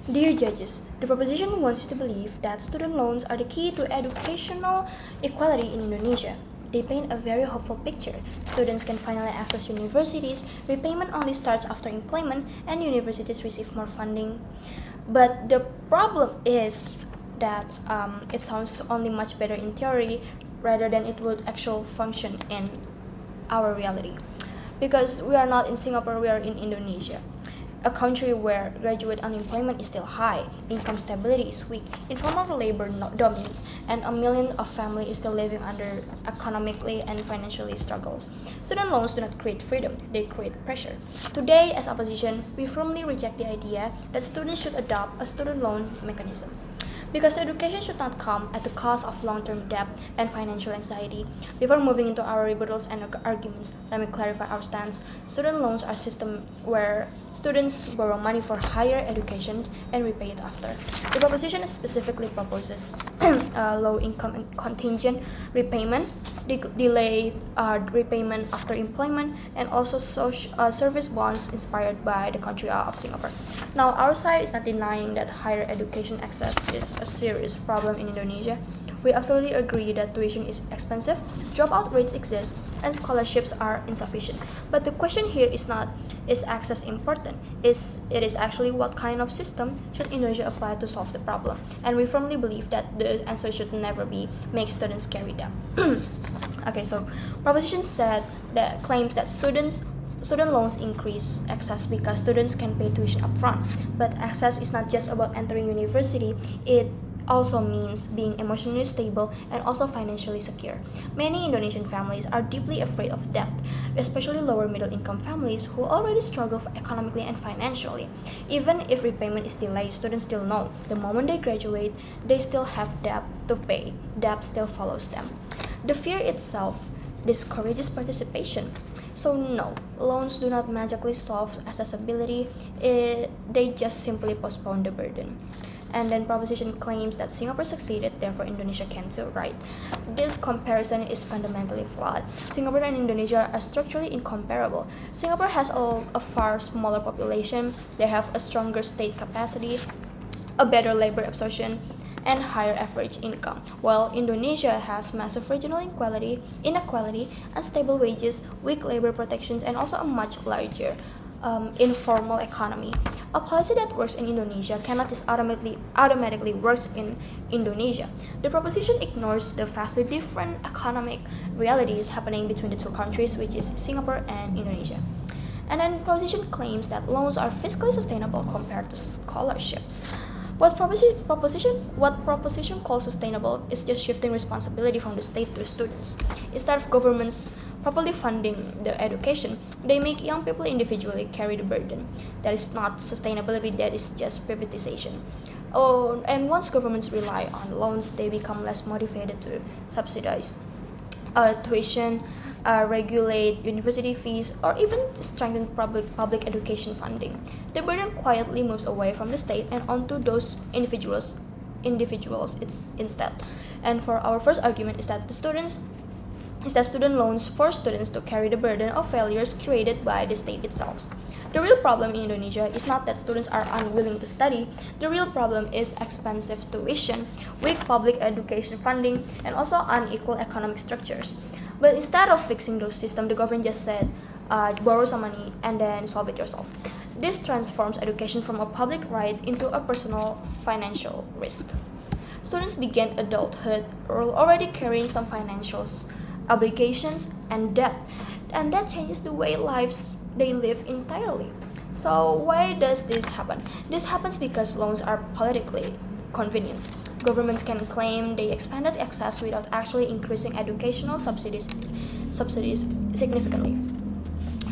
Dear judges, the proposition wants you to believe that student loans are the key to educational equality in Indonesia. They paint a very hopeful picture. Students can finally access universities, repayment only starts after employment, and universities receive more funding. But the problem is that it sounds only much better in theory rather than it would actually function in our reality. Because we are not in Singapore, we are in Indonesia, a country where graduate unemployment is still high, income stability is weak, informal labor dominates, and a million of families is still living under economically and financially struggles. Student loans do not create freedom, they create pressure. Today, as opposition, we firmly reject the idea that students should adopt a student loan mechanism. Because education should not come at the cost of long-term debt and financial anxiety. Before moving into our rebuttals and arguments, let me clarify our stance. Student loans are a system where students borrow money for higher education and repay it after. The proposition specifically proposes low-income and contingent repayment, delayed repayment after employment, and also service bonds inspired by the country of Singapore. Now, our side is not denying that higher education access is a serious problem in Indonesia. We absolutely agree that tuition is expensive, dropout rates exist, and scholarships are insufficient. But the question here is not, is access important? It is actually what kind of system should Indonesia apply to solve the problem? And we firmly believe that the answer should never be make students carry debt. Okay, so proposition said that claims that student loans increase access because students can pay tuition upfront. But access is not just about entering university, it also means being emotionally stable and also financially secure. Many Indonesian families are deeply afraid of debt, especially lower middle income families who already struggle economically and financially. Even if repayment is delayed, students still know the moment they graduate, they still have debt to pay. Debt still follows them. The fear itself discourages participation. So no, loans do not magically solve accessibility, they just simply postpone the burden. And then proposition claims that Singapore succeeded, therefore Indonesia can too, right? This comparison is fundamentally flawed. Singapore and Indonesia are structurally incomparable. Singapore has a far smaller population, they have a stronger state capacity, a better labor absorption, and higher average income, while Indonesia has massive regional inequality, unstable wages, weak labor protections, and also a much larger informal economy. A policy that works in Indonesia cannot just automatically works in Indonesia. The proposition ignores the vastly different economic realities happening between the two countries, which is Singapore and Indonesia. And then proposition claims that loans are fiscally sustainable compared to scholarships. What proposition calls sustainable is just shifting responsibility from the state to students. Instead of governments properly funding the education, they make young people individually carry the burden. That is not sustainability, that is just privatization. Oh, and once governments rely on loans, they become less motivated to subsidize tuition, regulate university fees, or even strengthen public education funding. The burden quietly moves away from the state and onto those individuals instead. And for our first argument is that student loans force students to carry the burden of failures created by the state itself. The real problem in Indonesia is not that students are unwilling to study. The real problem is expensive tuition, weak public education funding, and also unequal economic structures. But instead of fixing those systems, the government just said, borrow some money and then solve it yourself. This transforms education from a public right into a personal financial risk. Students begin adulthood already carrying some financial obligations and debt, and that changes the way they live entirely. So why does this happen? This happens because loans are politically convenient. Governments can claim they expanded access without actually increasing educational subsidies significantly.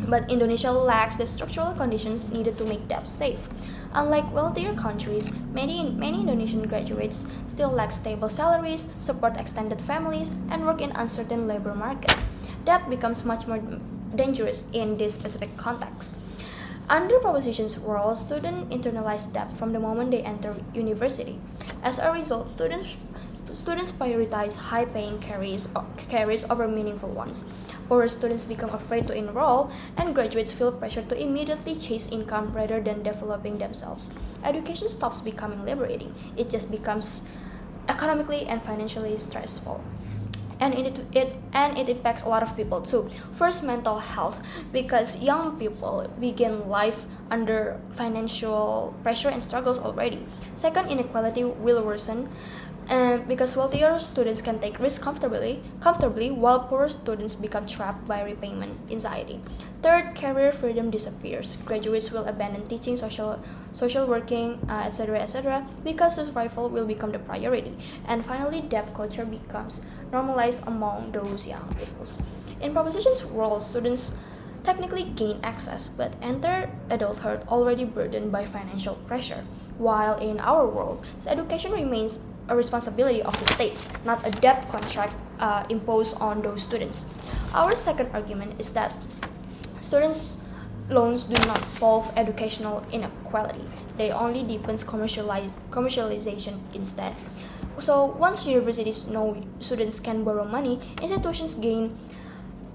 But Indonesia lacks the structural conditions needed to make debt safe. Unlike wealthier countries, many Indonesian graduates still lack stable salaries, support extended families, and work in uncertain labor markets. Debt becomes much more dangerous in this specific context. Under proposition's world, students internalize debt from the moment they enter university. As a result, students prioritize high-paying careers over meaningful ones. Poorer students become afraid to enroll, and graduates feel pressure to immediately chase income rather than developing themselves. Education stops becoming liberating, it just becomes economically and financially stressful. And it impacts a lot of people too. First, mental health, because young people begin life under financial pressure and struggles already. Second, inequality will worsen, because wealthier students can take risks comfortably, while poorer students become trapped by repayment anxiety. Third, career freedom disappears. Graduates will abandon teaching, social working, etc., because survival will become the priority. And finally, debt culture becomes normalized among those young people. In proposition's world, students technically gain access but enter adulthood already burdened by financial pressure, while in our world, education remains a responsibility of the state, not a debt contract imposed on those students. Our second argument is that students' loans do not solve educational inequality. They only deepens commercialization instead. So once universities know students can borrow money, institutions gain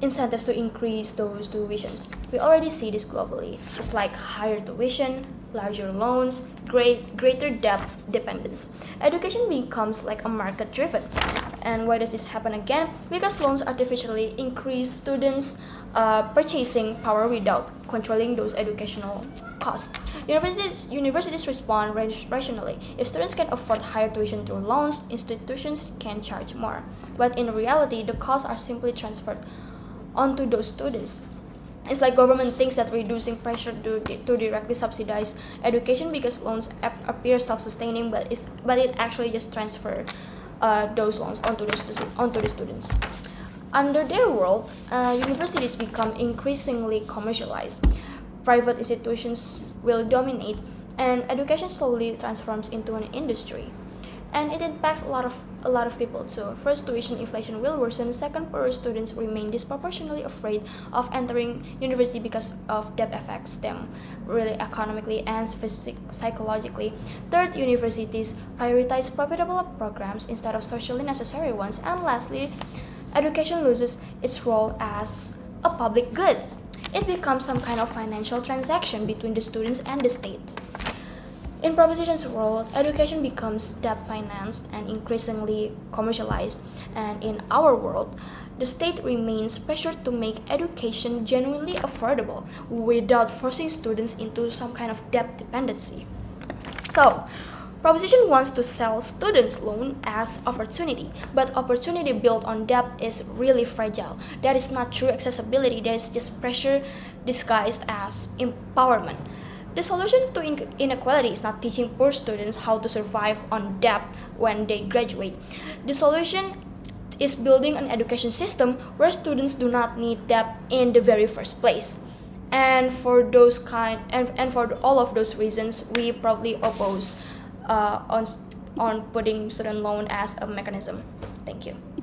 incentives to increase those tuitions. We already see this globally. It's like higher tuition, larger loans, greater debt dependence. Education becomes like a market driven. And why does this happen again? Because loans artificially increase students' purchasing power without controlling those educational costs. Universities respond rationally. If students can afford higher tuition through loans, institutions can charge more. But in reality, the costs are simply transferred onto those students. It's like government thinks that reducing pressure to directly subsidize education because loans appear self-sustaining, but it actually just transfer those loans onto the students. Under their world, universities become increasingly commercialized. Private institutions will dominate, and education slowly transforms into an industry. And it impacts a lot of people too. First, tuition inflation will worsen. Second, poorer students remain disproportionately afraid of entering university because of debt affects them really economically and psychologically. Third, universities prioritize profitable programs instead of socially necessary ones. And lastly, education loses its role as a public good. It becomes some kind of financial transaction between the students and the state. In proposition's world, education becomes debt-financed and increasingly commercialized, and in our world, the state remains pressured to make education genuinely affordable without forcing students into some kind of debt dependency. So, proposition wants to sell students' loan as opportunity, but opportunity built on debt is really fragile. That is not true accessibility, that is just pressure disguised as empowerment. The solution to inequality is not teaching poor students how to survive on debt when they graduate. The solution is building an education system where students do not need debt in the very first place. And for all of those reasons, we probably oppose on putting student loan as a mechanism. Thank you.